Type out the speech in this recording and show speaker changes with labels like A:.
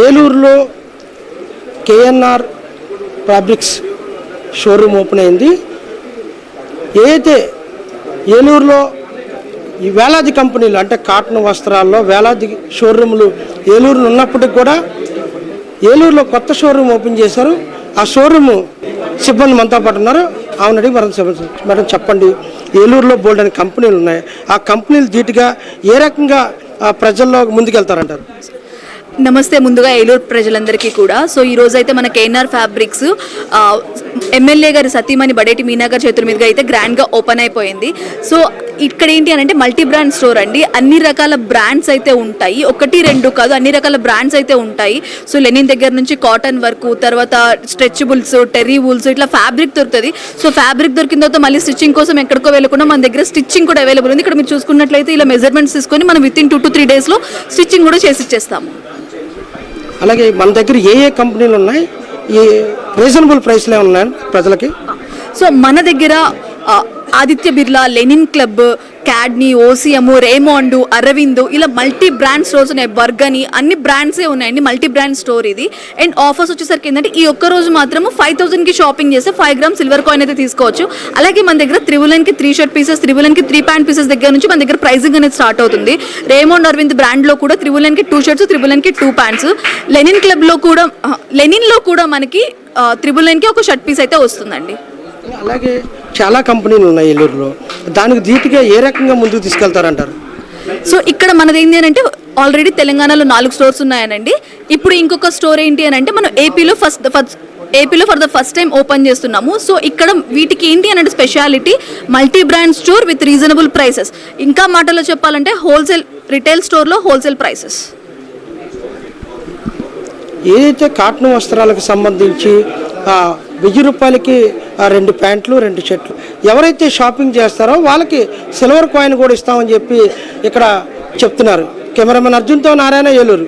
A: ఏలూరులో KNR fabrics showroom open అయింది. ఏదైతే ఏలూరులో ఈ వేలాది కంపెనీలు అంటే కాటన్ వస్త్రాల్లో వేలాది షోరూములు ఏలూరులో ఉన్నప్పటికి కూడా ఏలూరులో కొత్త షోరూమ్ ఓపెన్ చేశారు. ఆ షోరూము సిబ్బంది మనతో పాటు ఉన్నారు. అవునండి మేడం చెప్పండి, ఏలూరులో బోల్డ్ అనే కంపెనీలు ఉన్నాయి. ఆ కంపెనీలు ధీటుగా ఏ రకంగా ప్రజల్లో ముందుకెళ్తారంటారు?
B: నమస్తే. ముందుగా ఏలూరు ప్రజలందరికీ కూడా. సో ఈ రోజు అయితే మన కేఎన్ఆర్ ఫ్యాబ్రిక్స్ ఎమ్మెల్యే గారి సతీమణి బడేటి మీనా గారి చేతుల మీదుగా అయితే గ్రాండ్గా ఓపెన్ అయిపోయింది. సో ఇక్కడ ఏంటి అని అంటే మల్టీ బ్రాండ్ స్టోర్ అండి. అన్ని రకాల బ్రాండ్స్ అయితే ఉంటాయి, ఒకటి రెండు కాదు, అన్ని రకాల బ్రాండ్స్ అయితే ఉంటాయి. సో లెనిన్ దగ్గర నుంచి కాటన్ వరకు, తర్వాత స్ట్రెచబుల్స్, టెర్రీ వూల్స్, ఇట్లా ఫ్యాబ్రిక్ దొరుకుతుంది. సో ఫ్యాబ్రిక్ దొరికిన తర్వాత మళ్ళీ స్టిచ్చింగ్ కోసం ఎక్కడికో వెళ్ళకుండా మన దగ్గర స్టిచ్చింగ్ కూడా అవైలబుల్ ఉంది. ఇక్కడ మీరు చూసుకున్నట్లయితే ఇలా మెజర్మెంట్స్ తీసుకొని మనం వితిన్ 2 to 3 daysలో స్టిచ్చింగ్ కూడా చేసి ఇచ్చేస్తాము.
A: అలాగే మన దగ్గర ఏ కంపెనీలు ఉన్నాయి, ఈ రీజనబుల్ ప్రైస్లే ఉన్నాయి ప్రజలకి?
B: సో మన దగ్గర ఆదిత్య బిర్లా, లెనిన్ క్లబ్, క్యాడ్నీ, ఓసిఎం, రేమాండ్, అరవింద్, ఇలా మల్టీ బ్రాండ్ స్టోర్స్ ఉన్నాయి. బర్గని, అన్ని బ్రాండ్సే ఉన్నాయండి. మల్టీ బ్రాండ్ స్టోర్ ఇది. అండ్ ఆఫర్స్ వచ్చేసరికి ఏంటంటే ఈ ఒక్క రోజు మాత్రము 5000కి షాపింగ్ చేస్తే 5 grams సిల్వర్ కాయిన్ అయితే తీసుకోవచ్చు. అలాగే మన దగ్గర 999కి 3 షర్ట్ పీసెస్, 999కి 3 ప్యాంట్ పీసెస్ దగ్గర నుంచి మన దగ్గర ప్రైసింగ్ అనేది స్టార్ట్ అవుతుంది. రేమాండ్, అరవింద్ బ్రాండ్లో కూడా 999కి 2 షర్ట్స్, 999కి 2 ప్యాంట్స్. లెనిన్ క్లబ్లో కూడా, లెనిన్లో కూడా మనకి 999కి ఒక షర్ట్ పీస్ అయితే వస్తుందండి.
A: అలాగే చాలా కంపెనీలు ఉన్నాయి ఏలూరులో, దానికి ధీటుగా ఏ రకంగా ముందుకు తీసుకెళ్తారంటారు?
B: సో ఇక్కడ మనది ఏంటి అని అంటే ఆల్రెడీ తెలంగాణలో 4 స్టోర్స్ ఉన్నాయనండి. ఇప్పుడు ఇంకొక స్టోర్ ఏంటి అని అంటే మనం ఏపీలో for the first time open చేస్తున్నాము. సో ఇక్కడ వీటికి ఏంటి అని అంటే speciality multi brand store with reasonable prices. ఇంకా మాటలో చెప్పాలంటే హోల్సేల్ రిటైల్ స్టోర్లో హోల్సేల్ ప్రైసెస్.
A: ఏదైతే కాటన్ వస్త్రాలకు సంబంధించి 1000 రూపాయలకి 2 ప్యాంట్లు, 2 షర్ట్లు ఎవరైతే షాపింగ్ చేస్తారో వాళ్ళకి సిల్వర్ కాయిన్ కూడా ఇస్తామని చెప్పి ఇక్కడ చెప్తున్నారు. కెమెరామెన్ అర్జున్తో నారాయణ, ఏలూరు.